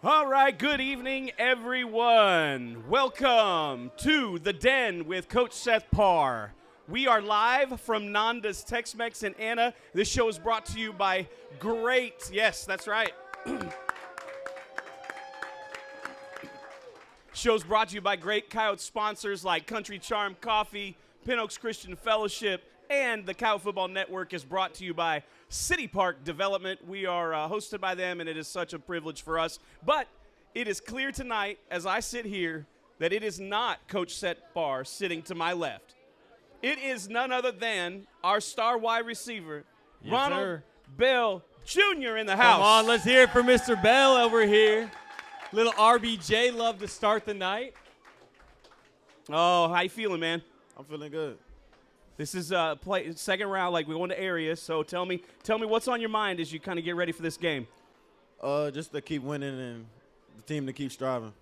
All right, good evening, everyone. Welcome to The Den with Coach Seth Parr. We are live from Nanda's Tex-Mex in Anna. This show is brought to you by yes, that's right. Show's brought to you by great Coyote sponsors like Country Charm Coffee, Pin Oaks Christian Fellowship, and the Coyote Football Network is brought to you by City Park Development. We are hosted by them, and it is such a privilege for us. But it is clear tonight, as I sit here, that it is not Coach Seth Parr sitting to my left. It is none other than our star wide receiver, Ronald Bell Jr. in the house. Come on, let's hear it for Mr. Bell over here. Little RBJ love to start the night. Oh, how you feeling, man? I'm feeling good. This is second round, like we go into areas. So tell me what's on your mind as you kind of get ready for this game. Just to keep winning and the team to keep striving.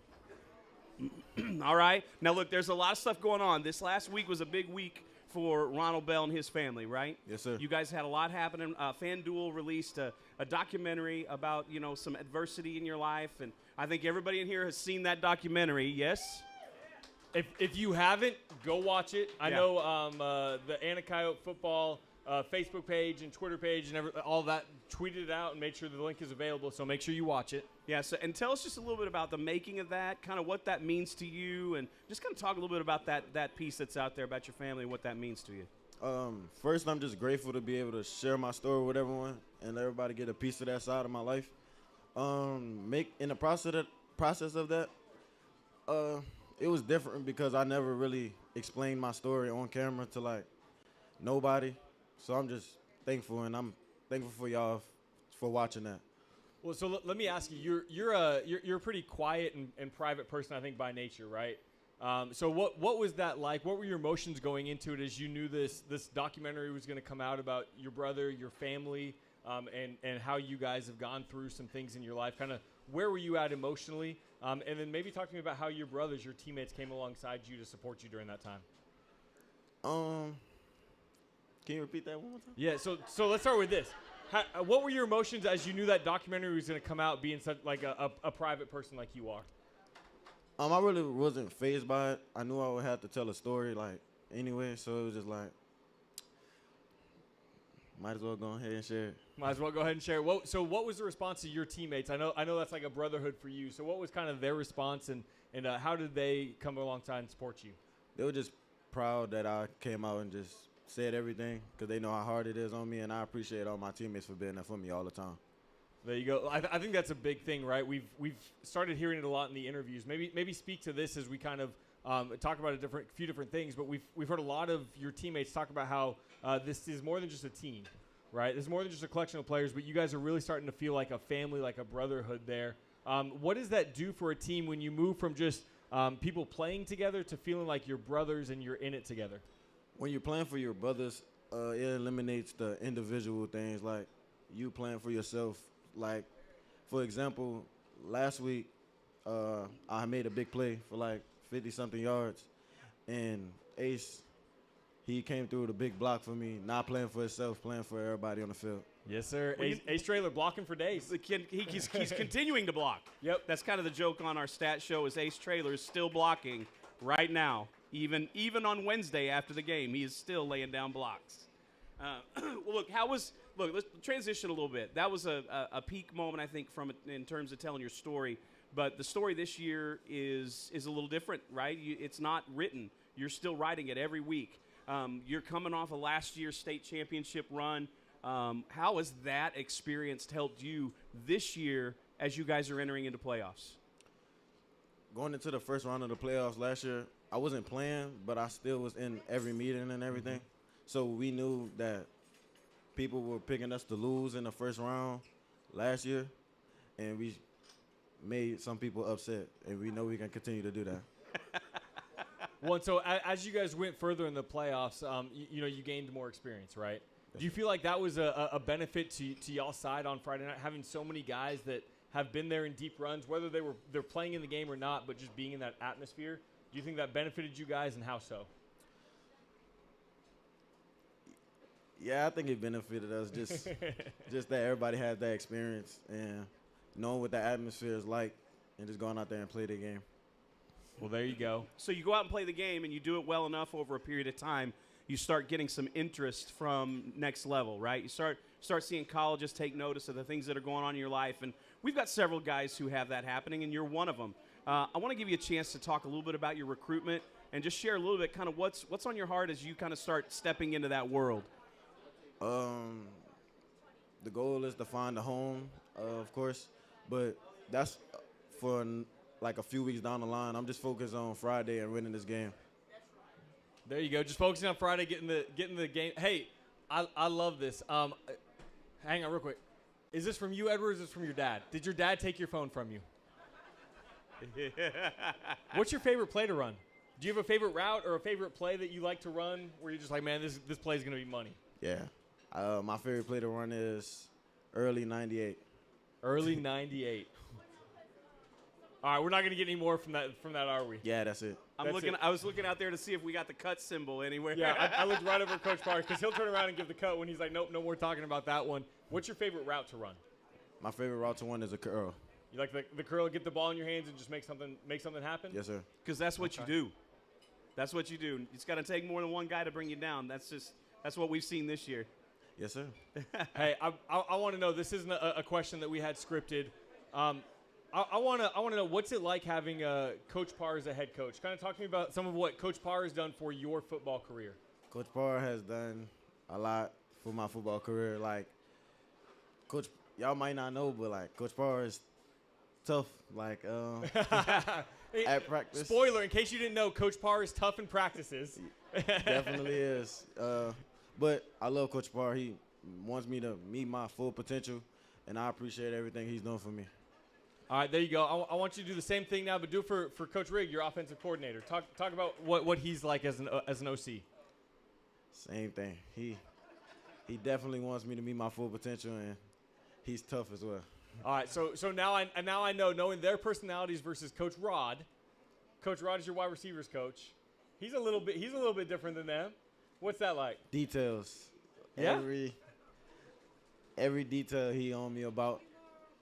All right. Now, look, there's a lot of stuff going on. This last week was a big week for Ronald Bell and his family, right? Yes, sir. You guys had a lot happening. FanDuel released a documentary about, some adversity in your life, and I think everybody in here has seen that documentary, yes? If you haven't, go watch it. I know the Anna Coyote football Facebook page and Twitter page and all that tweeted it out and made sure the link is available, so make sure you watch it. Yeah, so, and tell us just a little bit about the making of that, kind of what that means to you, and just kind of talk a little bit about that piece that's out there about your family and what that means to you. First, I'm just grateful to be able to share my story with everyone and let everybody get a piece of that side of my life. In the process of that, it was different because I never really explained my story on camera to nobody. So I'm just thankful, and I'm thankful for y'all for watching that. Well, so let me ask you. You're a pretty quiet and private person, I think, by nature, right? So what was that like? What were your emotions going into it as you knew this documentary was going to come out about your brother, your family, and how you guys have gone through some things in your life? Kind of where were you at emotionally? And then maybe talk to me about how your brothers, your teammates, came alongside you to support you during that time. Can you repeat that one more time? Yeah. So let's start with this. What were your emotions as you knew that documentary was going to come out, being such a private person like you are? I really wasn't fazed by it. I knew I would have to tell a story anyway, so it was just might as well go ahead and share it. Might as well go ahead and share it. So what was the response of your teammates? I know that's like a brotherhood for you. So what was kind of their response, and how did they come alongside and support you? They were just proud that I came out and just said everything because they know how hard it is on me, and I appreciate all my teammates for being there for me all the time. There you go. I think that's a big thing, right? We've started hearing it a lot in the interviews. Maybe speak to this as we kind of talk about a few different things. But we've heard a lot of your teammates talk about how this is more than just a team, right? This is more than just a collection of players, but you guys are really starting to feel like a family, like a brotherhood there. What does that do for a team when you move from just people playing together to feeling like you're brothers and you're in it together? When you're playing for your brothers, it eliminates the individual things like you playing for yourself. Like, for example, last week I made a big play for 50-something yards, and Ace, he came through with a big block for me, not playing for himself, playing for everybody on the field. Yes, sir. Ace Trailer blocking for days. He's continuing to block. Yep. That's kind of the joke on our stat show is Ace Trailer is still blocking right now. Even on Wednesday after the game, he is still laying down blocks. Well, let's transition a little bit. That was a peak moment, I think, in terms of telling your story. But the story this year is a little different, right? It's not written. You're still writing it every week. You're coming off a last year's state championship run. How has that experience helped you this year as you guys are entering into playoffs? Going into the first round of the playoffs last year, I wasn't playing, but I still was in every meeting and everything. Mm-hmm. So we knew that people were picking us to lose in the first round last year, and we made some people upset, and we know we can continue to do that. Well, so as you guys went further in the playoffs, you gained more experience, right? Yes. Do you feel like that was a benefit to y'all's side on Friday night, having so many guys that have been there in deep runs, whether they're playing in the game or not, but just being in that atmosphere? Do you think that benefited you guys, and how so? Yeah, I think it benefited us just that everybody had that experience and knowing what the atmosphere is like and just going out there and play the game. Well, there you go. So you go out and play the game, and you do it well enough over a period of time, you start getting some interest from next level, right? You start seeing colleges take notice of the things that are going on in your life, and we've got several guys who have that happening, and you're one of them. I want to give you a chance to talk a little bit about your recruitment and just share a little bit kind of what's on your heart as you kind of start stepping into that world. The goal is to find a home, of course, but that's for like a few weeks down the line. I'm just focused on Friday and winning this game. There you go. Just focusing on Friday, getting the game. Hey, I love this. Hang on real quick. Is this from you, Edward, or is this from your dad? Did your dad take your phone from you? What's your favorite play to run? Do you have a favorite route or a favorite play that you like to run where you're just like, man, this play is going to be money? Yeah. My favorite play to run is early 98. Early 98. All right, we're not going to get any more from that, are we? Yeah, that's it. I was looking out there to see if we got the cut symbol anywhere. Yeah, I looked right over at Coach Parr because he'll turn around and give the cut when he's like, nope, no more talking about that one. What's your favorite route to run? My favorite route to run is a curl. You like the curl, get the ball in your hands and just make something happen? Yes, sir. Because that's what you do. That's what you do. It's got to take more than one guy to bring you down. That's what we've seen this year. Yes, sir. Hey, I want to know. This isn't a question that we had scripted. I want to know what's it like having Coach Parr as a head coach. Kind of talk to me about some of what Coach Parr has done for your football career. Coach Parr has done a lot for my football career. Like, Coach, y'all might not know, but like Coach Parr is tough. Like at practice. Spoiler: in case you didn't know, Coach Parr is tough in practices. Definitely is. But I love Coach Parr. He wants me to meet my full potential, and I appreciate everything he's doing for me. All right, there you go. I want you to do the same thing now, but do it for Coach Rigg, your offensive coordinator. Talk about what he's like as an OC. Same thing. He definitely wants me to meet my full potential, and he's tough as well. All right, so now I know, knowing their personalities versus Coach Rod. Coach Rod is your wide receivers coach. He's a little bit different than them. What's that like? Details. Yeah? Every detail he on me about.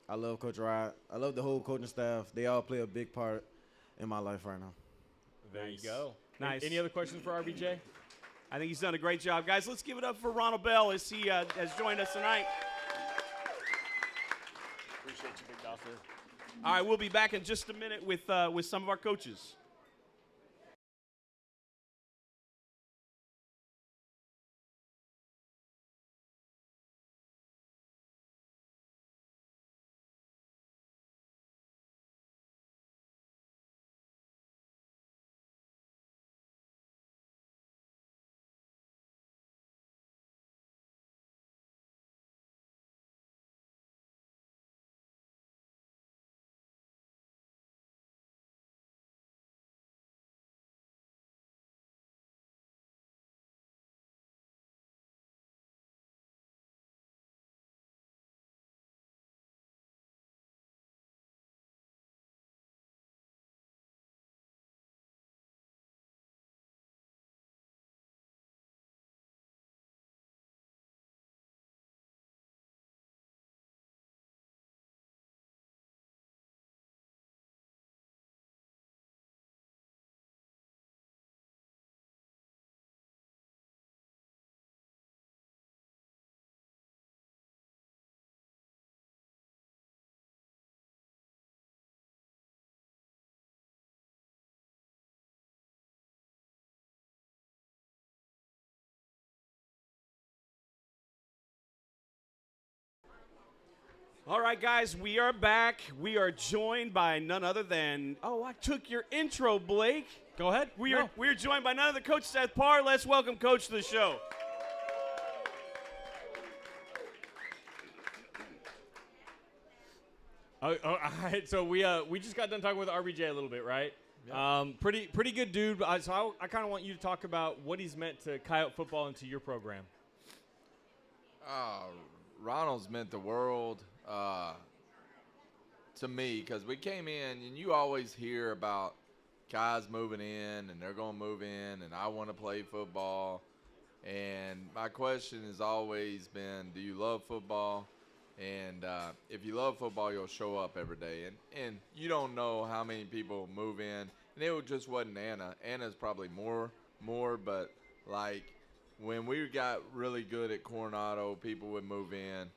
I love Coach Rod. I love the whole coaching staff. They all play a big part in my life right now. There you go. Nice. Any other questions for RBJ? I think he's done a great job. Guys, let's give it up for Ronald Bell as he has joined us tonight. Appreciate you, Big Dawson. All right, we'll be back in just a minute with some of our coaches. All right, guys, we are back. We are joined by none other than, I took your intro, Blake. Go ahead. We are joined by none other than Coach Seth Parr. Let's welcome Coach to the show. All right, so we just got done talking with RBJ a little bit, right? Yeah. Pretty good dude. So I kind of want you to talk about what he's meant to Coyote football into your program. Ronald's meant the world to me because we came in and you always hear about guys moving in and they're going to move in and I want to play football. And my question has always been, do you love football? And if you love football, you'll show up every day. And you don't know how many people move in. And it just wasn't Anna. Anna's probably more, but like when we got really good at Coronado, people would move in,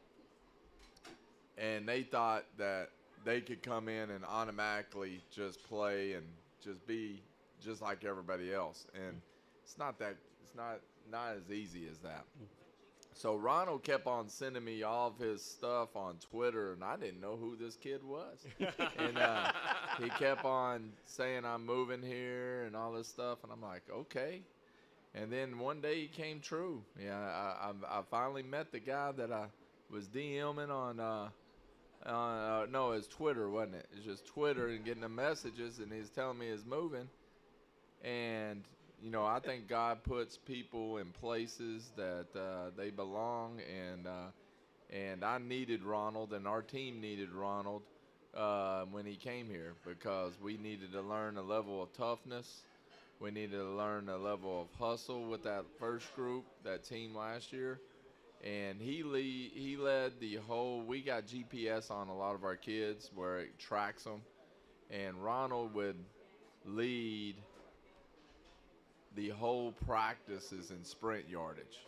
and they thought that they could come in and automatically just play and just be just like everybody else. And it's not as easy as that. So Ronald kept on sending me all of his stuff on Twitter, and I didn't know who this kid was. And he kept on saying, I'm moving here and all this stuff, and I'm like, okay. And then one day he came true. Yeah, I finally met the guy that I was DMing on no, it's Twitter, wasn't it? It's just Twitter and getting the messages, and he's telling me he's moving. And you know, I think God puts people in places that they belong, and I needed Ronald, and our team needed Ronald when he came here, because we needed to learn a level of toughness. We needed to learn a level of hustle with that first group, that team last year. And he led the whole – we got GPS on a lot of our kids where it tracks them, and Ronald would lead – the whole practices in sprint yardage.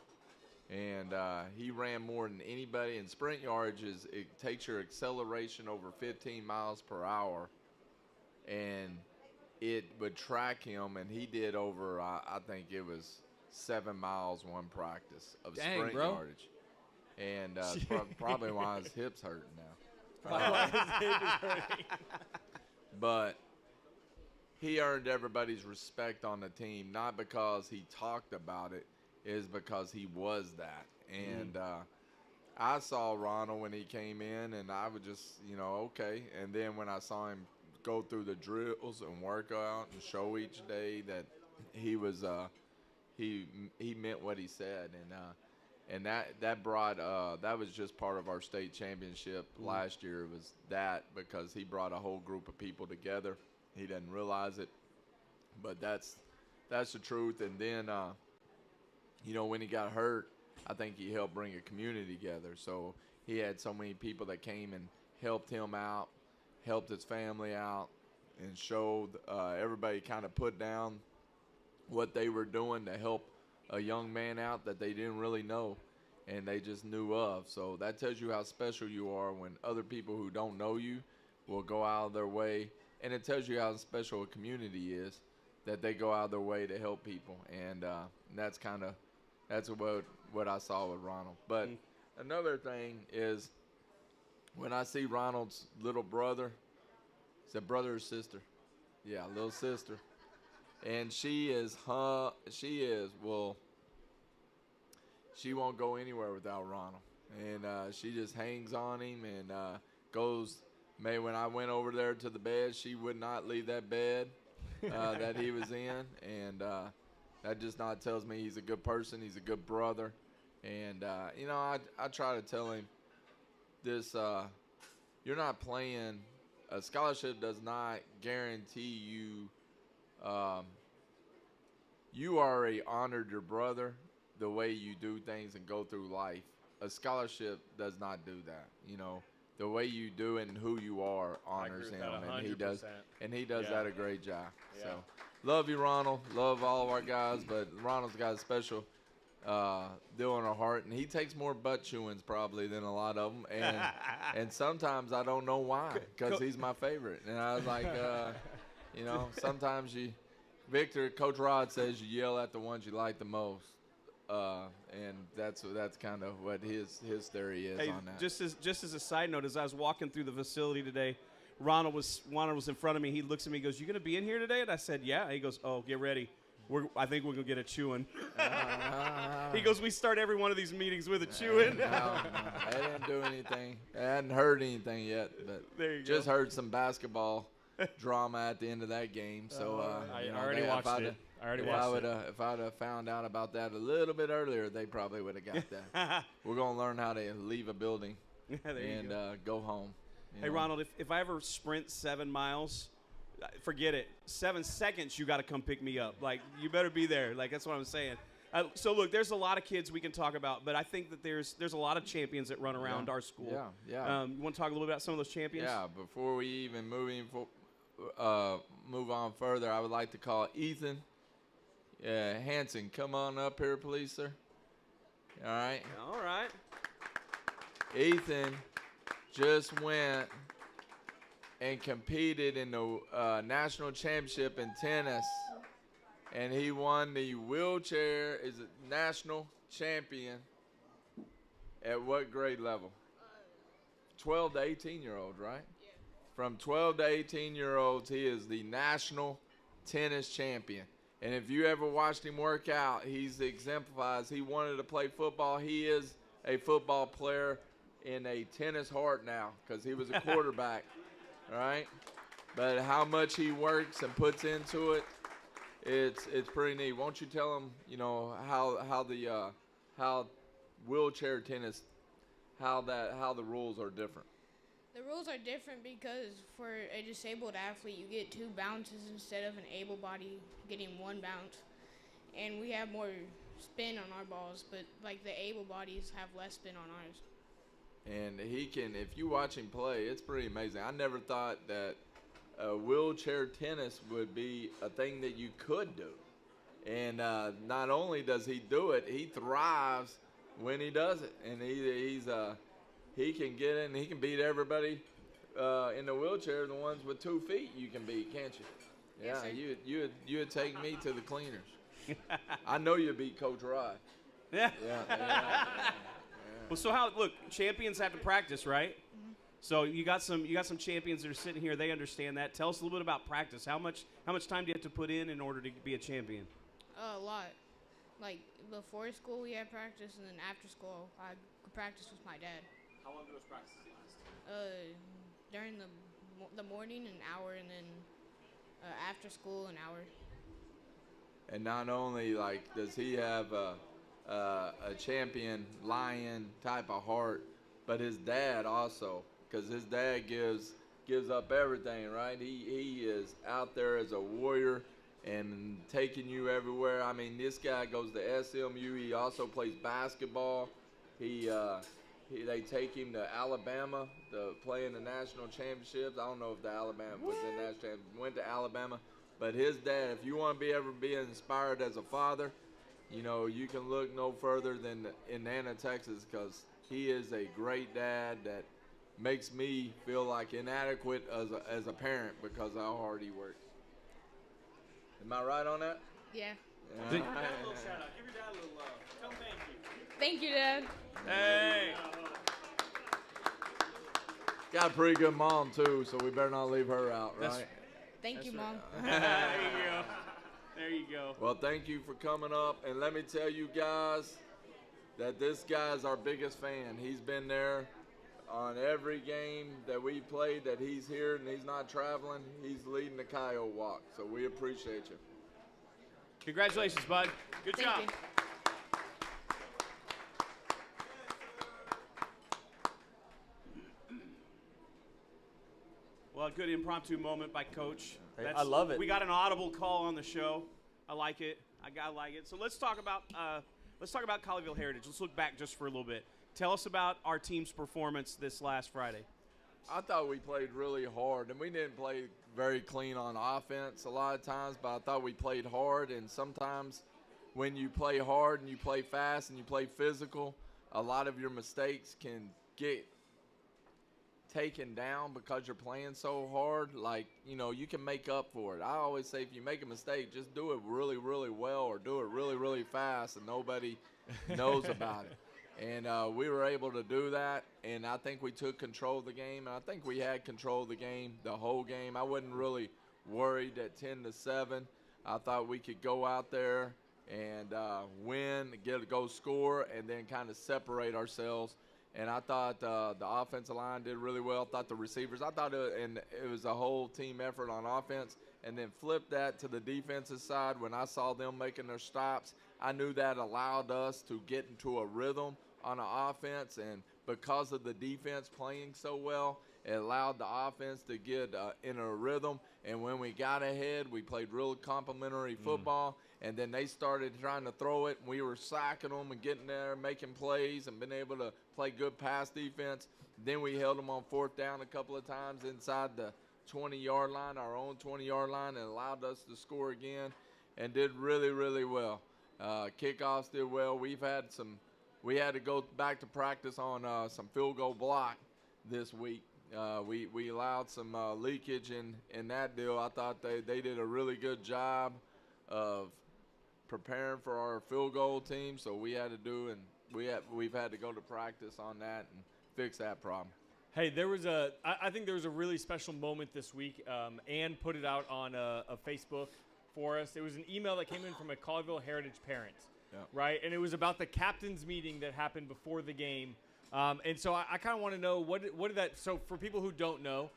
And he ran more than anybody. And sprint yardage it takes your acceleration over 15 miles per hour, and it would track him, and he did over, I think it was 7 miles one practice of sprint yardage. And probably why his hips hurting now. But he earned everybody's respect on the team, not because he talked about it, is because he was that. And I saw Ronald when he came in, and I would just, okay. And then when I saw him go through the drills and work out and show each day that he was, he meant what he said. And that brought, that was just part of our state championship last year. It was that, because he brought a whole group of people together. He doesn't realize it, but that's the truth. And then, when he got hurt, I think he helped bring a community together. So he had so many people that came and helped him out, helped his family out, and showed everybody kind of put down what they were doing to help a young man out that they didn't really know and they just knew of. So that tells you how special you are when other people who don't know you will go out of their way. And it tells you how special a community is, that they go out of their way to help people. And that's what I saw with Ronald. But another thing is, when I see Ronald's little brother, is that brother or sister? Yeah, little sister. And she won't go anywhere without Ronald. And she just hangs on him and goes. When I went over there to the bed, she would not leave that bed that he was in. And that just not tells me he's a good person. He's a good brother. And, I try to tell him this, you're not playing. A scholarship does not guarantee you. You already honored your brother the way you do things and go through life. A scholarship does not do that, The way you do it and who you are honors him, and he does that a great job. Yeah. So, love you, Ronald. Love all of our guys, but Ronald's got a special deal in our heart, and he takes more butt chewings probably than a lot of them, and sometimes I don't know why, because he's my favorite. And I was like, sometimes Coach Rod says you yell at the ones you like the most. And that's kind of what his theory is on that. Just as a side note, as I was walking through the facility today, Ronald was in front of me. He looks at me, he goes, "You gonna be in here today?" And I said, "Yeah." He goes, "Oh, get ready. I think we're gonna get a chewing." He goes, "We start every one of these meetings with a chewing." No, I didn't do anything. I hadn't heard anything yet, but just heard some basketball drama at the end of that game. So I already watched it. If I'd have found out about that a little bit earlier, they probably would have got that. We're going to learn how to leave a building and go home. Hey, Ronald, if I ever sprint 7 miles, forget it. 7 seconds, you got to come pick me up. Like, you better be there. Like, that's what I'm saying. So look, there's a lot of kids we can talk about, but I think that there's a lot of champions that run around our school. Yeah. You want to talk a little bit about some of those champions? Yeah, before we even move on further, I would like to call Ethan Hanson. Come on up here, please, sir. All right. All right. Ethan just went and competed in the national championship in tennis, and he won the wheelchair is a national champion. At what grade level? 12 to 18-year-old, right? Yeah. From 12 to 18-year-olds, he is the national tennis champion. And if you ever watched him work out, he's exemplifies. He wanted to play football. He is a football player in a tennis heart now because he was a quarterback, right? But how much he works and puts into it, it's pretty neat. Won't you tell him, how wheelchair tennis, how the rules are different? The rules are different because for a disabled athlete, you get 2 bounces instead of an able body getting 1 bounce. And we have more spin on our balls, but like the able bodies have less spin on ours. And he can, if you watch him play, it's pretty amazing. I never thought that wheelchair tennis would be a thing that you could do. And not only does he do it, he thrives when he does it. And he can get in, he can beat everybody in the wheelchair. The ones with 2 feet you can beat, can't you? Yes, Yeah, sir. you would take me to the cleaners. I know you beat Coach Rod. Yeah. Yeah. Well, so look, champions have to practice, right? Mm-hmm. So you got some champions that are sitting here. They understand that. Tell us a little bit about practice. How much time do you have to put in order to be a champion? A lot. Like before school, we had practice, and then after school, I could practice with my dad. How long do those practices last? During the morning, an hour, and then after school, an hour. And not only does he have a champion lion type of heart, but his dad also, because his dad gives up everything, right? He is out there as a warrior and taking you everywhere. I mean, this guy goes to SMU. He also plays basketball. They take him to Alabama to play in the national championships. I don't know if the Alabama was in the national championship. Went to Alabama. But his dad, if you want to ever be inspired as a father, you can look no further than in Nana, Texas, because he is a great dad that makes me feel like inadequate as a parent because of how hard he works. Am I right on that? Yeah. A little shout out. Give your dad a little love. Tell him thank you. Thank you, Dad. Hey. Got a pretty good mom, too, so we better not leave her out, right? Thank you, Mom. There you go. There you go. Well, thank you for coming up. And let me tell you guys that this guy's our biggest fan. He's been there on every game that we played, that he's here and he's not traveling. He's leading the Coyote Walk. So we appreciate you. Congratulations, bud. Good Thank job. you. Well, a good impromptu moment by Coach. Hey, I love it. We got an audible call on the show. I like it. I like it. So let's talk about Colleyville Heritage. Let's look back just for a little bit. Tell us about our team's performance this last Friday. I thought we played really hard, and we didn't play very clean on offense a lot of times, but I thought we played hard, and sometimes when you play hard and you play fast and you play physical, a lot of your mistakes can get taken down because you're playing so hard. You can make up for it. I always say if you make a mistake, just do it really, really well or do it really, really fast and nobody knows about it. And we were able to do that, and I think we took control of the game, and I think we had control of the game the whole game. I wasn't really worried at 10-7. I thought we could go out there and win, go score, and then kind of separate ourselves. And I thought the offensive line did really well. I thought the receivers, it was a whole team effort on offense. And then flip that to the defensive side. When I saw them making their stops, I knew that allowed us to get into a rhythm on the offense. And because of the defense playing so well, it allowed the offense to get in a rhythm. And when we got ahead, we played real complimentary football. And then they started trying to throw it, and we were sacking them and getting there, making plays, and being able to play good pass defense. Then we held them on 4th down a couple of times inside the 20-yard line, our own 20-yard line, and allowed us to score again and did really, really well. Kickoffs did well. We had to go back to practice on some field goal block this week. We allowed some leakage in that deal. I thought they did a really good job of preparing for our field goal team, so we've had to go to practice on that and fix that problem. Hey, I think there was a really special moment this week. Ann put it out on a Facebook for us. It was an email that came in from a Colleyville Heritage parent, right? And it was about the captain's meeting that happened before the game. And so I kind of want to know what did that. So for people who don't know,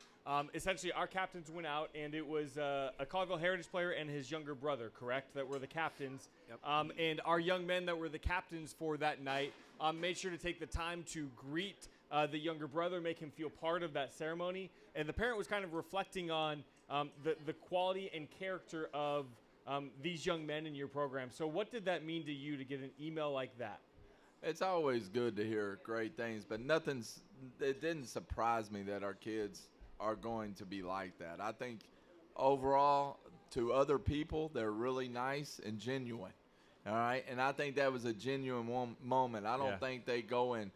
essentially our captains went out, and it was a Colleyville Heritage player and his younger brother, correct, that were the captains. Yep. And our young men that were the captains for that night made sure to take the time to greet the younger brother, make him feel part of that ceremony. And the parent was kind of reflecting on the quality and character of these young men in your program. So what did that mean to you to get an email like that? It's always good to hear great things, but it didn't surprise me that our kids are going to be like that. I think overall, to other people, they're really nice and genuine. All right? And I think that was a genuine moment. I don't think they go and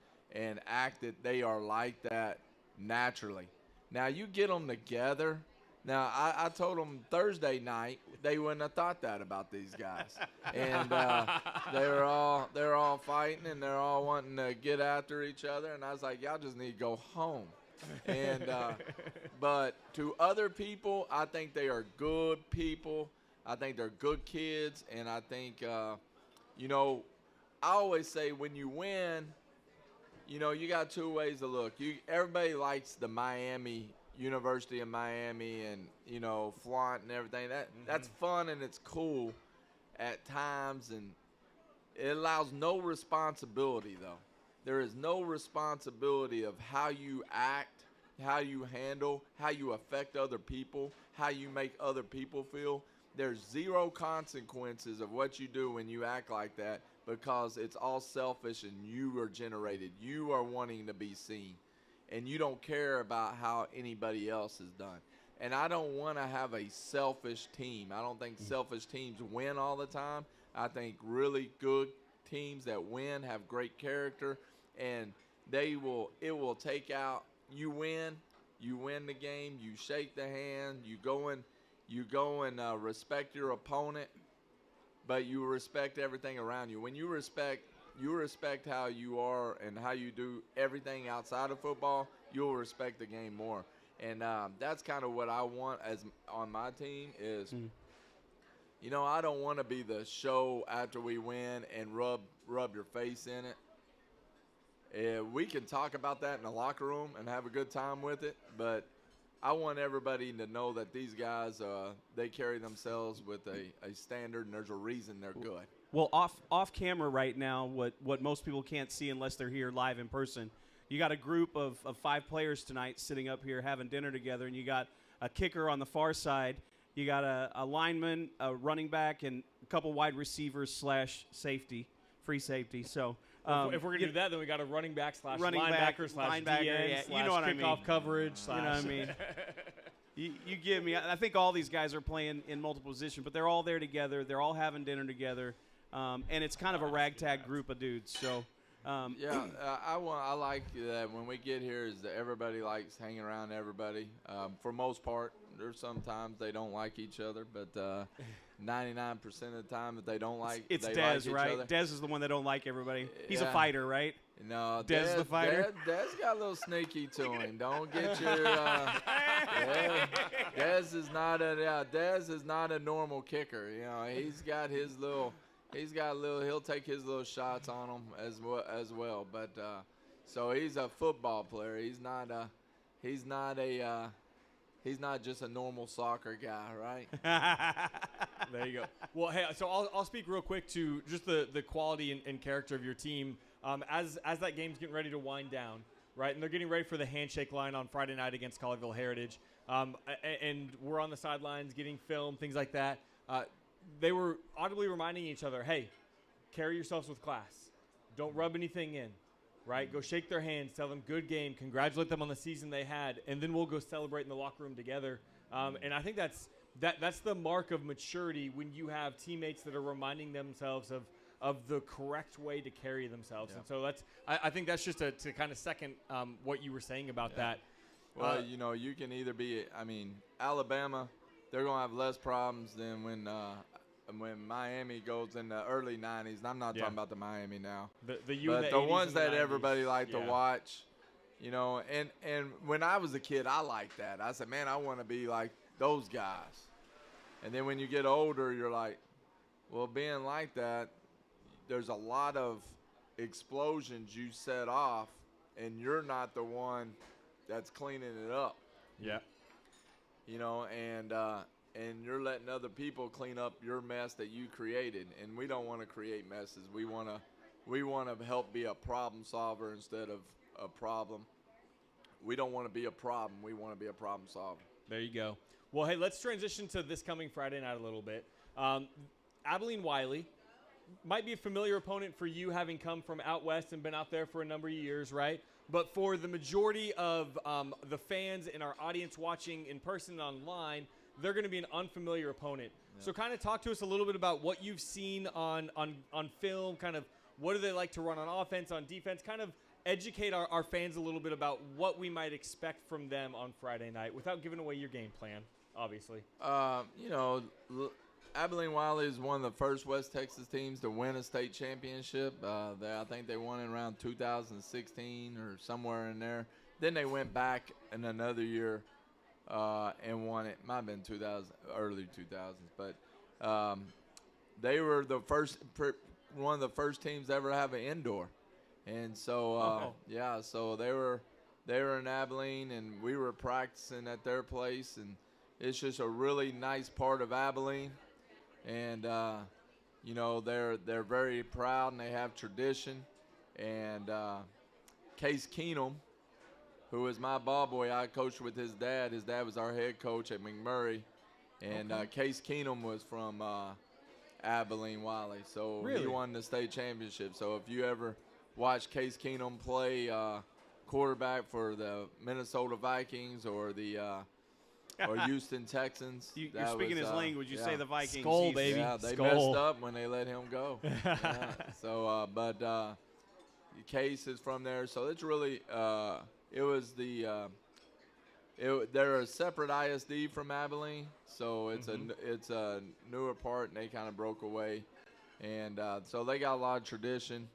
act that they are like that naturally. Now, you get them together. Now, I told them Thursday night they wouldn't have thought that about these guys. And they're all fighting, and they're all wanting to get after each other. And I was like, y'all just need to go home. And but to other people, I think they are good people. I think they're good kids. And I think, I always say when you win, you got two ways to look. Everybody likes the University of Miami and, flaunt and everything. That's fun and it's cool at times, and it allows no responsibility, though. There is no responsibility of how you act, how you handle, how you affect other people, how you make other people feel. There's zero consequences of what you do when you act like that, because it's all selfish and you are generated. You are wanting to be seen, and you don't care about how anybody else is done. And I don't want to have a selfish team. I don't think selfish teams win all the time. I think really good teams that win have great character, and it will take out, you win the game, you shake the hand, you go and respect your opponent, but you respect everything around you. When you respect how you are and how you do everything outside of football, you'll respect the game more. And that's kind of what I want on my team is, I don't want to be the show after we win and rub your face in it. We can talk about that in the locker room and have a good time with it, but I want everybody to know that these guys, they carry themselves with a standard, and there's a reason they're good. Well, off camera right now, what most people can't see unless they're here live in person, you got a group of 5 players tonight sitting up here having dinner together, and you got a kicker on the far side, you got a lineman, a running back, and a couple wide receivers / safety, free safety. So if we're gonna do that, then we got a running back / linebacker / DN / you know what I mean. Kickoff coverage / you know what I mean. You give me. I think all these guys are playing in multiple positions, but they're all there together. They're all having dinner together, and it's kind of a ragtag group of dudes. So. I like that when we get here is that everybody likes hanging around everybody. For most part, there's sometimes they don't like each other, but 99% of the time that they don't like, it's they Dez, like each right? other. Dez is the one that don't like everybody. He's a fighter, right? No, Dez the fighter. Dez got a little sneaky to him. Don't get your. Dez is not a normal kicker. He's got his little. He'll take his little shots on them as well. But so he's a football player. He's not just a normal soccer guy, right? There you go. Well, hey, so I'll speak real quick to just the quality and character of your team as that game's getting ready to wind down, right? And they're getting ready for the handshake line on Friday night against Colleyville Heritage, and we're on the sidelines getting film, things like that. they were audibly reminding each other, hey, carry yourselves with class. Don't rub anything in, right? Go shake their hands, tell them good game, congratulate them on the season they had, and then we'll go celebrate in the locker room together. And I think that's the mark of maturity when you have teammates that are reminding themselves of the correct way to carry themselves. Yeah. And so I think that's just to kind of second what you were saying about that. Well, you can either be, Alabama, they're going to have less problems than when Miami goes in the early 90s. And I'm not talking about the Miami now. The ones that everybody liked to watch, and when I was a kid, I liked that. I said, man, I want to be like those guys. And then when you get older, you're like, well, being like that, there's a lot of explosions you set off, and you're not the one that's cleaning it up. Yeah. And you're letting other people clean up your mess that you created. And we don't want to create messes. We want to help be a problem solver instead of a problem. We don't want to be a problem. We want to be a problem solver. There you go. Well, hey, let's transition to this coming Friday night a little bit. Abilene Wiley might be a familiar opponent for you, having come from out west and been out there for a number of years, right? But for the majority of the fans and our audience watching in person and online, they're going to be an unfamiliar opponent. Yeah. So kind of talk to us a little bit about what you've seen on film, kind of what do they like to run on offense, on defense, kind of educate our fans a little bit about what we might expect from them on Friday night without giving away your game plan, obviously. Abilene Wiley is one of the first West Texas teams to win a state championship. I think they won in around 2016 or somewhere in there. Then they went back in another year and won it. Might have been early 2000s, but they were one of the first teams to ever have an indoor. And so so they were in Abilene, and we were practicing at their place, and it's just a really nice part of Abilene. And they're very proud, and they have tradition. And Case Keenum, who is my ball boy, I coached with his dad. His dad was our head coach at McMurray, and Case Keenum was from Abilene Wiley, so he won the state championship. So if you ever watch Case Keenum play quarterback for the Minnesota Vikings or the or Houston Texans. You're speaking his language. You say the Vikings. Skull, baby. Yeah, they Skull. messed up when they let him go. But Case is from there. So it's really, they're a separate ISD from Abilene. So it's a newer part, and they kind of broke away. And so they got a lot of tradition.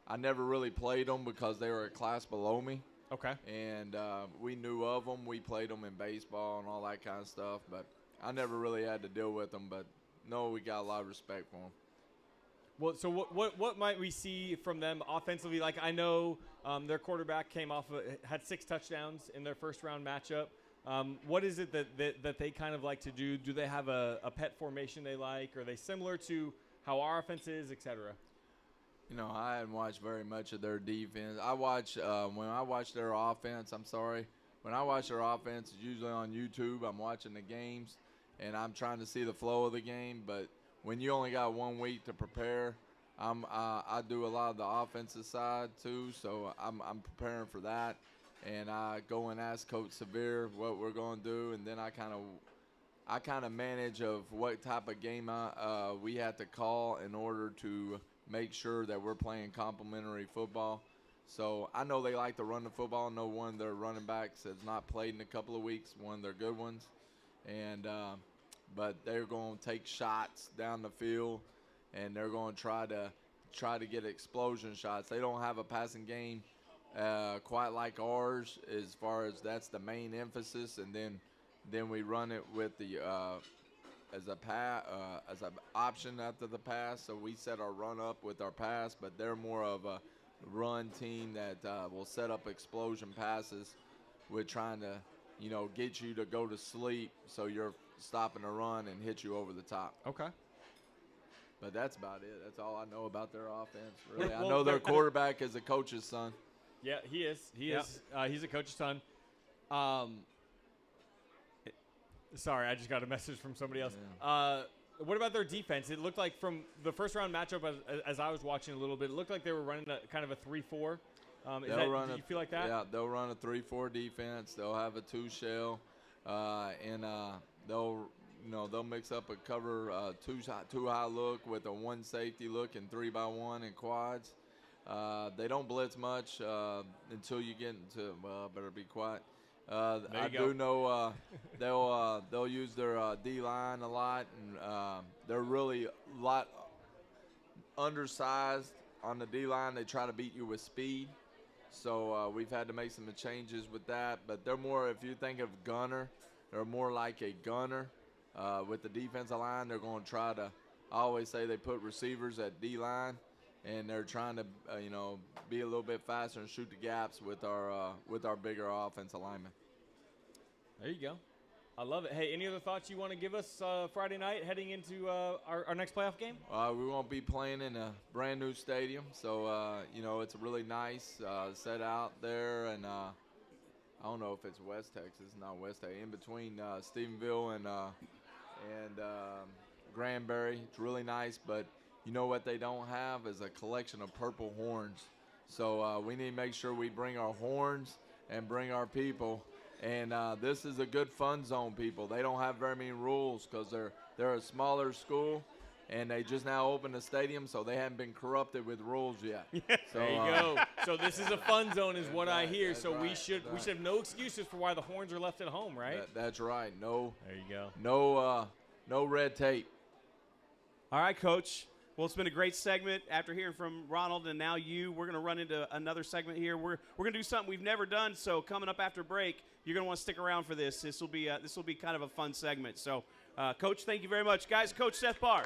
I never really played them because they were a class below me. Okay. And we knew of them. We played them in baseball and all that kind of stuff. But I never really had to deal with them. But, no, we got a lot of respect for them. Well, so what might we see from them offensively? Like, I know their quarterback had 6 touchdowns in their first-round matchup. What is it that they kind of like to do? Do they have a pet formation they like? Are they similar to how our offense is, et cetera? I hadn't watched very much of their defense. When I watch their offense, when I watch their offense, it's usually on YouTube. I'm watching the games, and I'm trying to see the flow of the game. But when you only got 1 week to prepare, I do a lot of the offensive side too, so I'm preparing for that. And I go and ask Coach Severe what we're going to do, and then I kind of manage of what type of game we have to call in order to make sure that we're playing complementary football. So I know they like to run the football. I know one of their running backs has not played in a couple of weeks, one of their good ones. And but they're going to take shots down the field, and they're going to try to get explosion shots. They don't have a passing game quite like ours, as far as that's the main emphasis. And then we run it with the as an option after the pass. So we set our run up with our pass, but they're more of a run team that will set up explosion passes. We're trying to, get you to go to sleep so you're stopping the run and hit you over the top. Okay. But that's about it. That's all I know about their offense, really. I know their quarterback is a coach's son. Yeah, he is. He is. He's a coach's son. Sorry, I just got a message from somebody else. Yeah. what about their defense? It looked like from the first round matchup, as I was watching a little bit, it looked like they were running kind of a 3-4. Do you feel like that? Yeah, they'll run a 3-4 defense. They'll have a 2 shell, and they'll mix up a cover 2 high look with a 1 safety look and 3-by-1 and quads. They don't blitz much until you get into. Well, better be quiet. I do know they'll use their D line a lot, and they're really a lot undersized on the D line. They try to beat you with speed, so we've had to make some changes with that. But they're more, if you think of gunner, they're more like a gunner. With the defensive line, they're going to try to. I always say they put receivers at D line, and they're trying to be a little bit faster and shoot the gaps with our bigger offensive linemen. There you go. I love it. Hey, any other thoughts you want to give us Friday night heading into our next playoff game? We won't be playing in a brand new stadium, so it's really nice set out there, and I don't know if it's West Texas, not West Texas, in between Stephenville and Granbury. It's really nice, but you know what they don't have is a collection of purple horns. So we need to make sure we bring our horns and bring our people. And this is a good fun zone, people. They don't have very many rules because they're a smaller school, and they just now opened the stadium, so they haven't been corrupted with rules yet. So, there you go. So this is a fun zone is what I hear. So right, we should have no excuses for why the horns are left at home, right? That's right. No. There you go. No red tape. All right, Coach. Well, it's been a great segment. After hearing from Ronald and now you, we're going to run into another segment here. We're going to do something we've never done. So coming up after break, you're going to want to stick around for this. This will be kind of a fun segment. So, Coach, thank you very much, guys. Coach Seth Barr.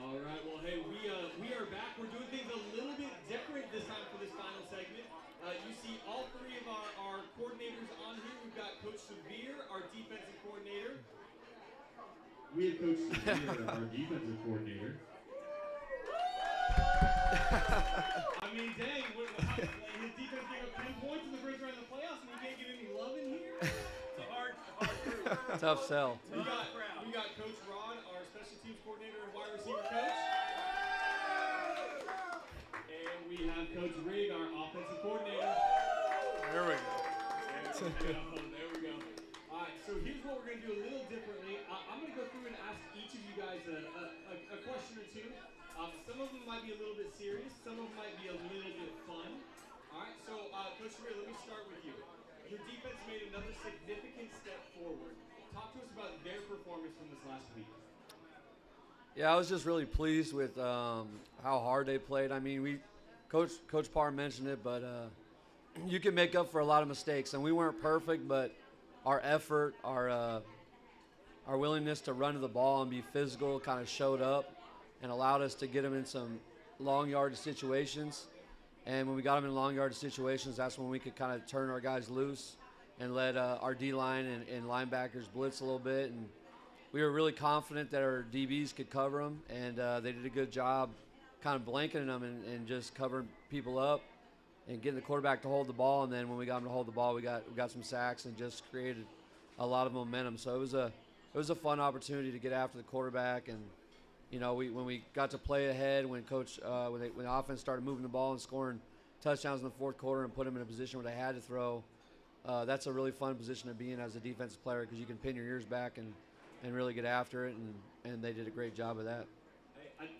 All right. Well, hey, we are back. We're doing things a little bit different this time for this final segment. You see all three of our coordinators on here. We've got Coach Severe, our defensive coordinator. We have Coach Severe, our defensive coordinator. I mean, dang, his defense gave up 10 points in the first round of the playoffs, and you can't get any love in here? It's a hard group. Tough sell. We got Coach Rod, our special teams coordinator and wide receiver coach. And we have Coach Rigg, our offensive coordinator. There we go. There we go. All right, so here's what we're going to do a little differently. I'm going to go through and ask each of you guys a question or two. Some of them might be a little bit serious. Some of them might be a little bit fun. All right, so Coach Reed, let me start with you. Your defense made another significant step forward. Talk to us about their performance from this last week. Yeah, I was just really pleased with how hard they played. I mean, Coach Parr mentioned it, but you can make up for a lot of mistakes, and we weren't perfect, but our effort, our willingness to run to the ball and be physical kind of showed up and allowed us to get them in some long yardage situations. And when we got them in long yardage situations, that's when we could kind of turn our guys loose and let our D-line and linebackers blitz a little bit. And we were really confident that our DBs could cover them, and they did a good job kind of blanketing them and just covering people up and getting the quarterback to hold the ball. And then when we got him to hold the ball, we got some sacks and just created a lot of momentum. So it was a fun opportunity to get after the quarterback. And you know, when we got to play ahead, when the offense started moving the ball and scoring touchdowns in the fourth quarter and put them in a position where they had to throw, that's a really fun position to be in as a defensive player because you can pin your ears back and really get after it, and they did a great job of that. Hey, I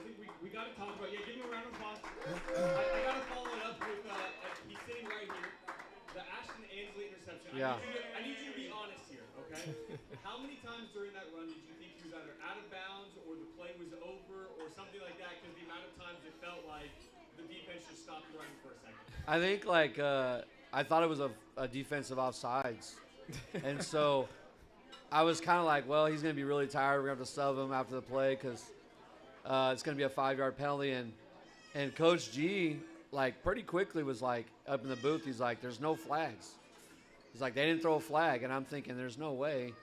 think we got to talk about, give me a round of applause. I got to follow it up with, he's sitting right here, the Ashton Ansley interception. Yeah. I need you to be honest here, okay? How many times during that run did you think he was either out of bounds or the play was over or something like that? Because the amount of times it felt like the defense just stopped running for a second. I think I thought it was a defensive offsides, and so I was kind of like, well, he's going to be really tired. We're going to have to sub him after the play because it's going to be a 5-yard penalty. And Coach G, like, pretty quickly was like up in the booth. He's like, there's no flags. He's like, they didn't throw a flag, and I'm thinking, there's no way.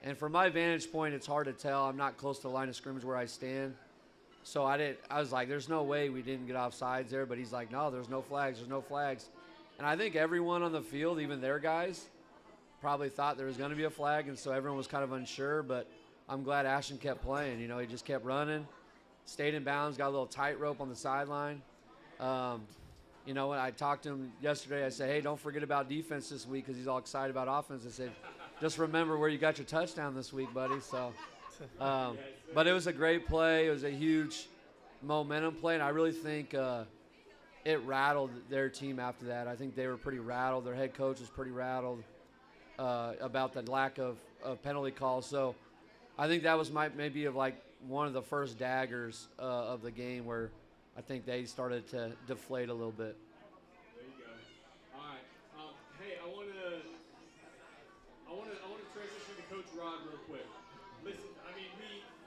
And from my vantage point, it's hard to tell. I'm not close to the line of scrimmage where I stand. So I was like, there's no way we didn't get offsides there. But he's like, no, there's no flags. There's no flags. And I think everyone on the field, even their guys, probably thought there was going to be a flag. And so everyone was kind of unsure. But I'm glad Ashton kept playing. You know, he just kept running, stayed in bounds, got a little tightrope on the sideline. You know, when I talked to him yesterday, I said, hey, don't forget about defense this week because he's all excited about offense. I said, just remember where you got your touchdown this week, buddy. So, but it was a great play. It was a huge momentum play, and I really think it rattled their team after that. I think they were pretty rattled. Their head coach was pretty rattled about the lack of penalty calls. So I think that was maybe like one of the first daggers of the game where I think they started to deflate a little bit. There you go. All right. Hey, I want to transition to Coach Rod real quick. Listen, I mean,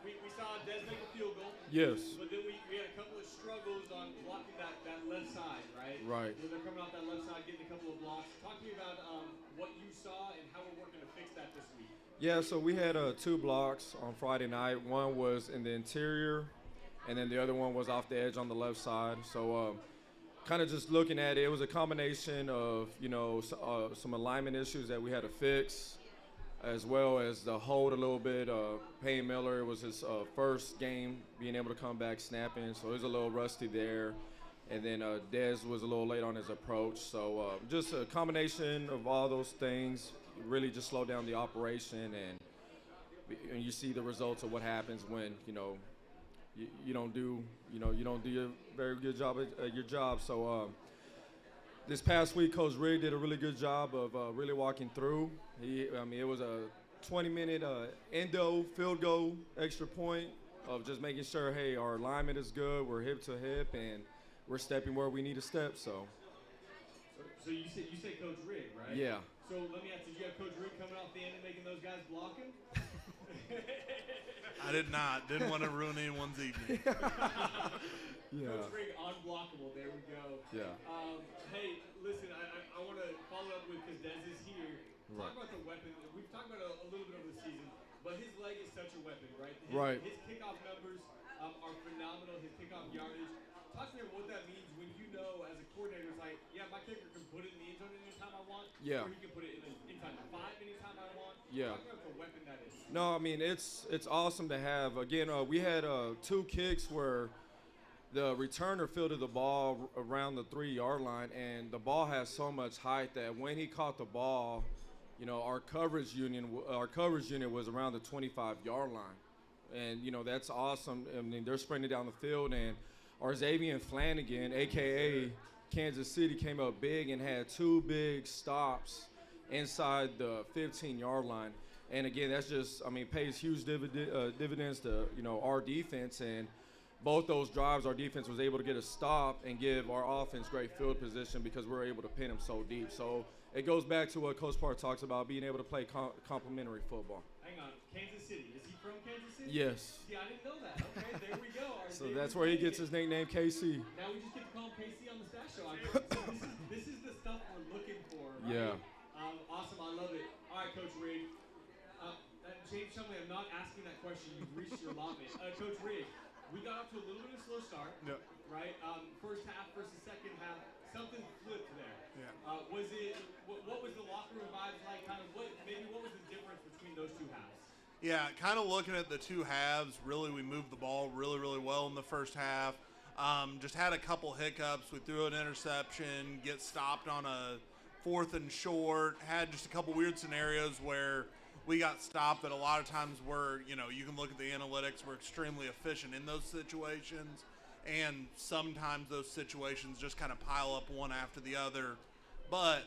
we saw Des make a field goal. Yes. But then we had a couple of struggles on blocking that left side, right? Right. When they're coming off that left side, getting a couple of blocks. Talk to me about what you saw and how we're working to fix that this week. Yeah, so we had 2 blocks on Friday night. One was in the interior, and then the other one was off the edge on the left side. So kind of just looking at it, it was a combination of, you know, some alignment issues that we had to fix, as well as the hold a little bit. Payne Miller, it was his first game being able to come back snapping, so he was a little rusty there. And then Dez was a little late on his approach. So just a combination of all those things really just slowed down the operation, and you see the results of what happens when, you know, you don't do a very good job at your job. So this past week, Coach Rigg did a really good job of really walking through. It was a 20-minute endo field goal extra point of just making sure, hey, our alignment is good, we're hip to hip, and we're stepping where we need to step. So you say Coach Rigg, right? yeah. So let me ask, did you have Coach Rigg coming off the end and making those guys block him? I did not. Didn't want to ruin anyone's evening. Yeah. Coach Rigg, unblockable. There we go. Yeah. Hey, listen, I want to follow up with, because Dez is here. Right. Talk about the weapon. We've talked about it a little bit over the season, but his leg is such a weapon, right? Right. His kickoff numbers are phenomenal. His kickoff yardage. Talk to me about what that means when you know, as a coordinator, it's like, yeah, my kicker can put it in the end zone anytime I want. Yeah. Or he can put it inside the 5 anytime I want. Yeah. Talk about the weapon that is. No, I mean, it's awesome to have. Again, we had 2 kicks where the returner fielded the ball around the 3-yard line, and the ball has so much height that when he caught the ball, you know, our coverage unit was around the 25-yard line. And, that's awesome. I mean, they're sprinting down the field, and our Xavier Flanagan, a.k.a. Kansas City, came up big and had 2 big stops inside the 15-yard line. And, again, that's just, pays huge dividends to, our defense. And both those drives, our defense was able to get a stop and give our offense great field position because we were able to pin them so deep. So it goes back to what Coach Parr talks about, being able to play complementary football. Hang on, Kansas City. Is he from Kansas City? Yes. See, I didn't know that. Okay, there we go. So that's where he gets his nickname, KC. Now we just get to call him KC on the Stash Show. This is the stuff we're looking for, Yeah. right? Awesome, I love it. All right, Coach Rigg. James Shumley, I'm not asking that question. You've reached your allotment. Coach Rigg, we got off to a little bit of a slow start, right? First half versus second half, something flipped there. Yeah. What was the locker room vibes like? What was the difference between those two halves? Yeah, kind of looking at the two halves, really we moved the ball really, really well in the first half. Just had a couple hiccups. We threw an interception, get stopped on a 4th and short, had just a couple weird scenarios where we got stopped that a lot of times you can look at the analytics, we're extremely efficient in those situations. And sometimes those situations just kind of pile up one after the other. But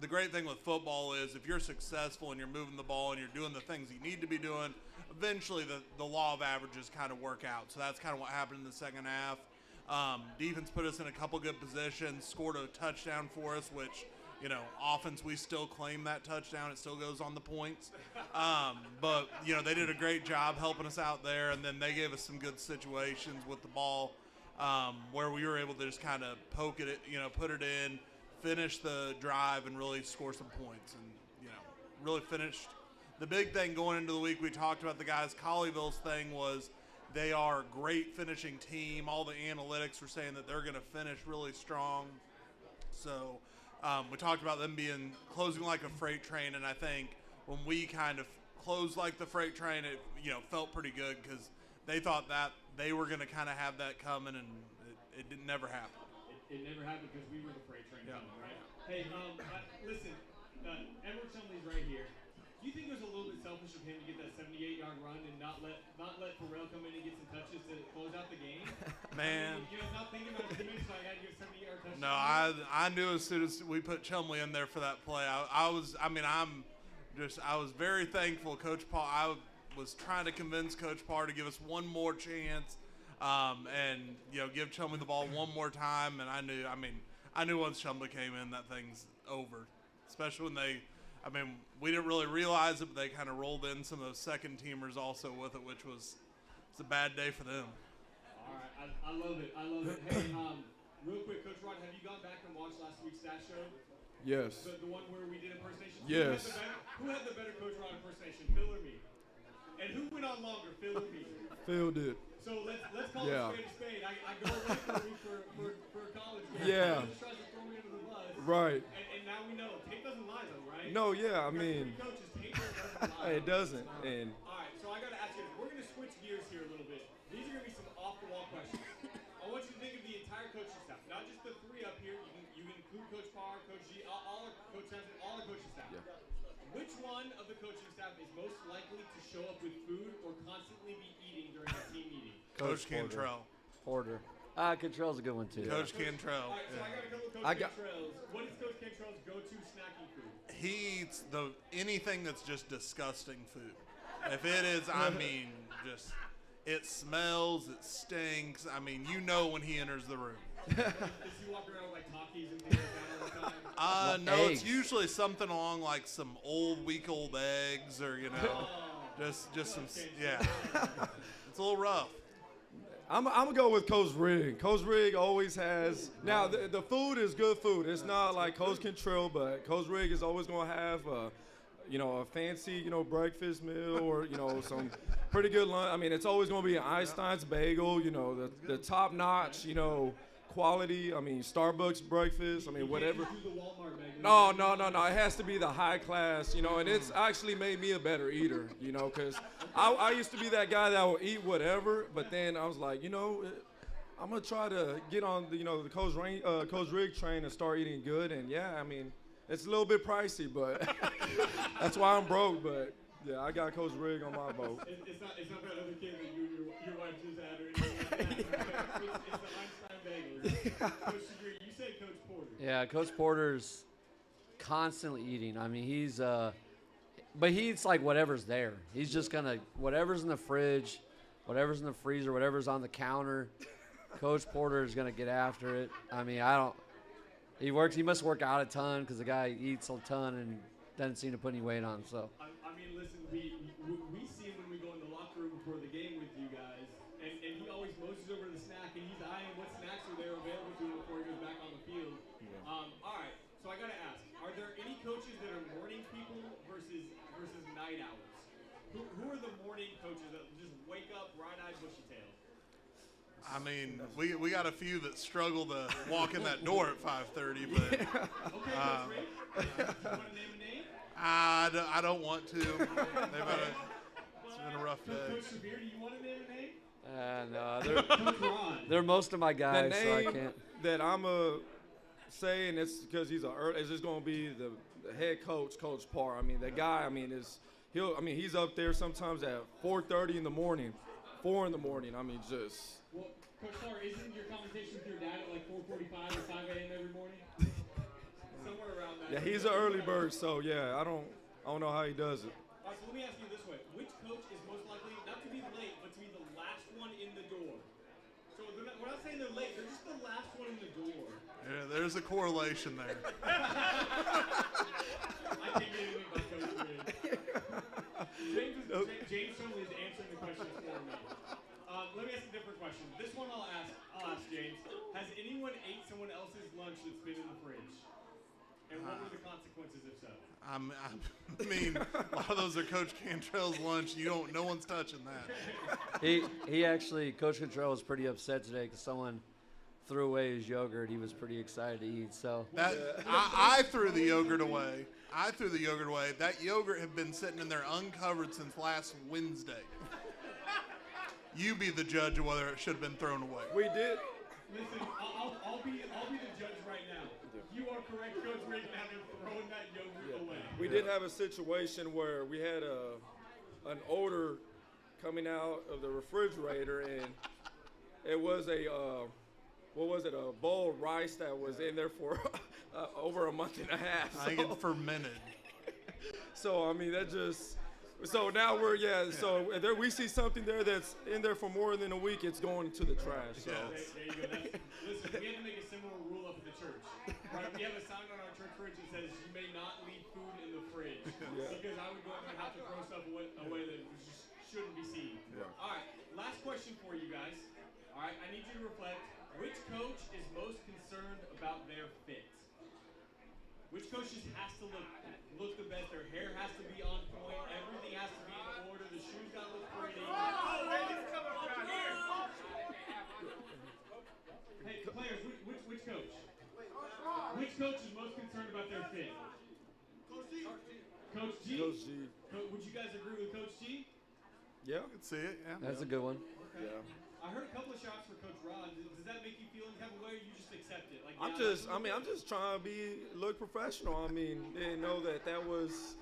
the great thing with football is if you're successful and you're moving the ball and you're doing the things you need to be doing, eventually the law of averages kind of work out. So that's kind of what happened in the second half. Defense put us in a couple good positions, scored a touchdown for us, which, offense, we still claim that touchdown. It still goes on the points. But, they did a great job helping us out there, and then they gave us some good situations with the ball where we were able to just kind of poke it, put it in, finish the drive, and really score some points. And, really finished. The big thing going into the week, we talked about the guys. Colleyville's thing was they are a great finishing team. All the analytics were saying that they're going to finish really strong. So we talked about them closing like a freight train, and I think when we kind of closed like the freight train, it felt pretty good because they thought that they were going to kind of have that coming, and it didn't never happen. It never happened because we were the freight train coming, right? Hey, listen, Edward Chumley's right here. Do you think it was a little bit selfish of him to get that 78-yard run and not let Pharrell come in and get some touches to close out the game? Man. Not thinking about his teammates, so I had to get a 70-yard touchdown. No, I knew as soon as we put Chumley in there for that play, I was very thankful. Coach Paul, I was trying to convince Coach Parr to give us one more chance, and give Chumley the ball one more time. And I knew once Chumley came in, that thing's over. Especially when we didn't really realize it, but they kind of rolled in some of those second teamers also with it, which was it's a bad day for them. All right, I love it. Hey, real quick, Coach Rod, have you gone back and watched last week's Stat Show? Yes. The one where we did impersonation? Yes. Who had the better Coach Rod impersonation, Phil or me? And who went on longer, Phil or me? Phil did. So let's call it spade a spade. I go away for a college game. Yeah. He just tries to throw me under the bus. Right. And now we know. Tape doesn't lie, though, right? No, yeah, I mean, Coaches, tape doesn't lie. it doesn't. And all right, so I got to ask you, we're going to switch gears here a little bit. These are going to be some off-the-wall questions. I want you to think of the entire coaching staff, not just the 3 up here. You can include Coach Parr, Coach G, all Coach Sampson, all the coaching staff. Yeah. Which one of the coaching staff is most likely to show up with food or constantly be eating during a team meeting? Coach Cantrell. Porter. Cantrell's a good one, too. Coach Cantrell. All right, so I got to go with Coach Cantrell's. What is Coach Cantrell's go-to snacking food? He eats anything that's just disgusting food. If it is, just it smells, it stinks. When he enters the room. Does he walk around with like Takis and things like that all the time? No, eggs. it's usually something along like some week-old eggs or just some yeah. It's a little rough. I'm gonna go with Coach Rigg. Coach Rigg always has. Now the food is good food. It's not like Coach Cantrell, but Coach Rigg is always gonna have a fancy breakfast meal or some pretty good lunch. It's always gonna be an Einstein's bagel. The top notch quality. Starbucks breakfast. Whatever. No. It has to be the high class. And it's actually made me a better eater. Because I used to be that guy that would eat whatever, but then I was like, I'm gonna try to get on the Coach Rigg train and start eating good. And yeah, it's a little bit pricey, but that's why I'm broke. But Yeah, I got Coach Rigg on my boat. It's not that other kid that your wife just had or anything like that. It's the Einstein bagel. Coach Segre, you said Coach Porter. Yeah, Coach Porter's constantly eating. I mean, but he eats like whatever's there. He's just gonna whatever's in the fridge, whatever's in the freezer, whatever's on the counter. Coach Porter is gonna get after it. I mean, He must work out a ton because the guy eats a ton and doesn't seem to put any weight on. So. I mean, listen, we see him when we go in the locker room before the game with you guys, and he always moses over to the snack, and he's eyeing what snacks are there available to him before he goes back on the field. Yeah. All right, so I gotta ask: are there any coaches that are morning people versus night owls? Who are the morning coaches that just wake up bright-eyed, bushy-tailed? I mean, we got a few that struggle to walk in that door at 5:30, but Okay, Coach Ray, you want to name a name? I don't want to. It's been a rough day. Coach Severe, do you want to name a name? No, Coach Ron. they're most of my guys, The so I name can't. that I'm say, and it's because he's it's just gonna be the head coach, Coach Parr. I mean, that guy. I mean, he's up there sometimes at 4:30 in the morning, 4 in the morning. I mean, just. Well, Coach Parr, isn't your conversation with your dad at like 4:45 or 5 a.m. every morning? Somewhere around that. Yeah, he's an early bird, so yeah, I don't know how he does it. All right, so let me ask you this way: which coach is most likely not to be late, but to be the last one in the door? So we're not saying they're late; they're just the last one in the door. Yeah, there's a correlation there. I can't get anything by Coach Ray. James certainly is answering the question for me. Let me ask a different question. This one I'll ask James. Has anyone ate someone else's lunch that's been in the fridge? And what were the consequences if so? I mean, a lot of those are Coach Cantrell's lunch. No one's touching that. He actually, Coach Control was pretty upset today because someone threw away his yogurt. He was pretty excited to eat. So I threw the yogurt away. That yogurt had been sitting in there uncovered since last Wednesday. You be the judge of whether it should have been thrown away. We did. Listen, I'll be the judge right now. You are correct, Coach Rick, having thrown that yogurt away. We did have a situation where we had an odor coming out of the refrigerator, and it was a bowl of rice that was in there for over a month and a half. I think it fermented. So I mean that just. So now so there we see something there that's in there for more than a week, it's going to the trash. So. There you go. Listen, we had to make a similar rule up at the church. Right? We have a sign on our church fridge that says you may not leave food in the fridge. Yeah. Because I would go in there and have to throw stuff away that just shouldn't be seen. Yeah. All right, last question for you guys. All right, I need you to reflect. Which coach is most concerned about their fit? Which coach just has to look the best? Their hair has to be on point. Everything has to be in order. The shoes got to look pretty. Hey, players, which coach? Which coach is most concerned about their fit? Coach G. Coach G? Coach G. Would you guys agree with Coach G? Yeah. I could see it, yeah. that's a good one. Okay. Yeah. I heard a couple of shots for Coach Rod. Does that make you feel any type of way, or you just accept it? Like, I'm just trying to look professional. I mean, didn't know that was.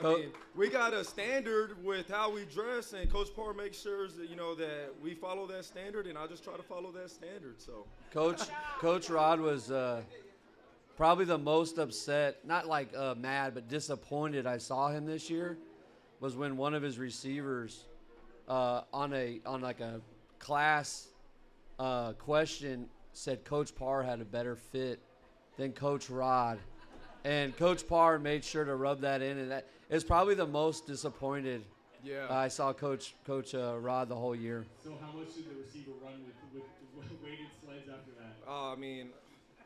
I mean, we got a standard with how we dress, and Coach Parr makes sure that that we follow that standard, and I just try to follow that standard. So, Coach Rod was probably the most upset, not like mad, but disappointed I saw him this year, was when one of his receivers on like a class question said Coach Parr had a better fit than Coach Rod, and Coach Parr made sure to rub that in, and that is probably the most disappointed I saw Coach Rod the whole year. So how much did the receiver run with weighted sleds after that? I mean,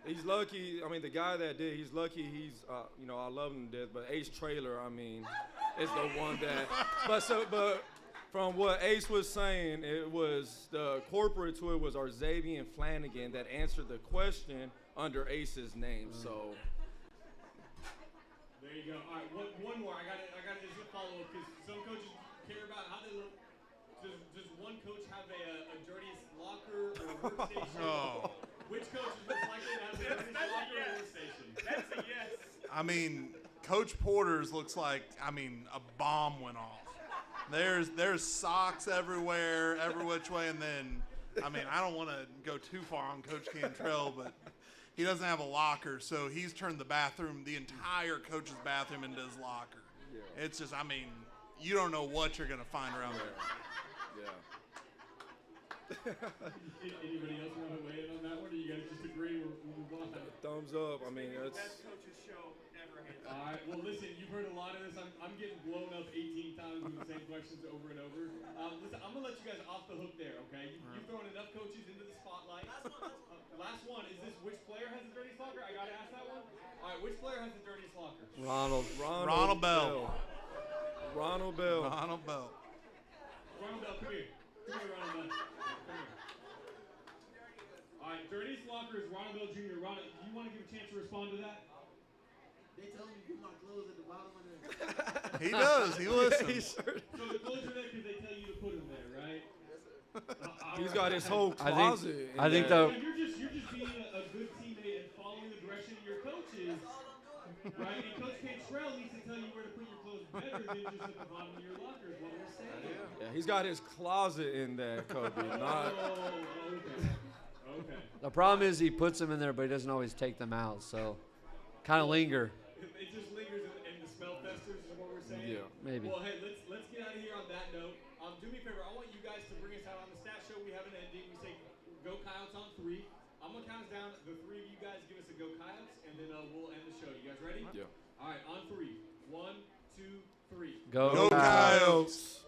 he's lucky. I mean, the guy that did, he's lucky. He's I love him to death, but Ace Trailer, I mean, is the one that. But from what Ace was saying, it was the corporate to it was Arzavian Flanagan that answered the question under Ace's name. So. There you go. All right, one more. I got it as a follow-up because some coaches care about how they look. Does one coach have a dirtiest locker or workstation? Oh. Which coach is most likely to have the dirtiest locker or workstation? That's a yes. I mean, Coach Porter's looks like, I mean, a bomb went off. There's socks everywhere, every which way, and then, I mean, I don't want to go too far on Coach Cantrell, but he doesn't have a locker, so he's turned the entire coach's bathroom into his locker. Yeah. It's just, I mean, you don't know what you're going to find around there. Yeah. Anybody else want to weigh in on that one, or you guys just agree we'll move on? Thumbs up. I mean, it's Best coaches show ever. All right. Well, listen, you've heard a lot of this. I'm getting blown up 18 times with the same questions over and over. Listen, I'm gonna let you guys off the hook there. Okay? You've thrown enough coaches into the spotlight. Last one. Is this which player has the dirtiest locker? I gotta ask that one. All right. Which player has the dirtiest locker? Ronald. Ronald Bell. Ronald Bell. Ronald Bell. Ronald Bell, come here. Come here, Ronald Bell. Come here. All right. Dirtiest locker is Ronald Bell Jr. Ronald, do you want to give a chance to respond to that? They told me to put my clothes at the bottom of the. He does. He listens. So the clothes are there because they tell you to put them there, right? He's got his whole I think- closet. I think So the you're just being a good teammate and following the direction of your coaches, right? And Coach Cantrell needs to tell you where to put your clothes better than just at the bottom of your locker, is what we're saying. Yeah, he's got his closet in there, Kobe. Not. Oh, okay. the problem is he puts them in there, but he doesn't always take them out. So kind of linger, It just lingers and the smell festers is what we're saying. Yeah. maybe. Well, hey, let's get out of here on that note. Do me a favor. I want you guys to bring us out on the stat show. We have an ending. We say go Coyotes on 3. I'm gonna count us down. The 3 of you guys give us a go Coyotes, and then we'll end the show. You guys ready? Yeah. All right, on 3. 1, 2, 3. Go. Go Coyotes.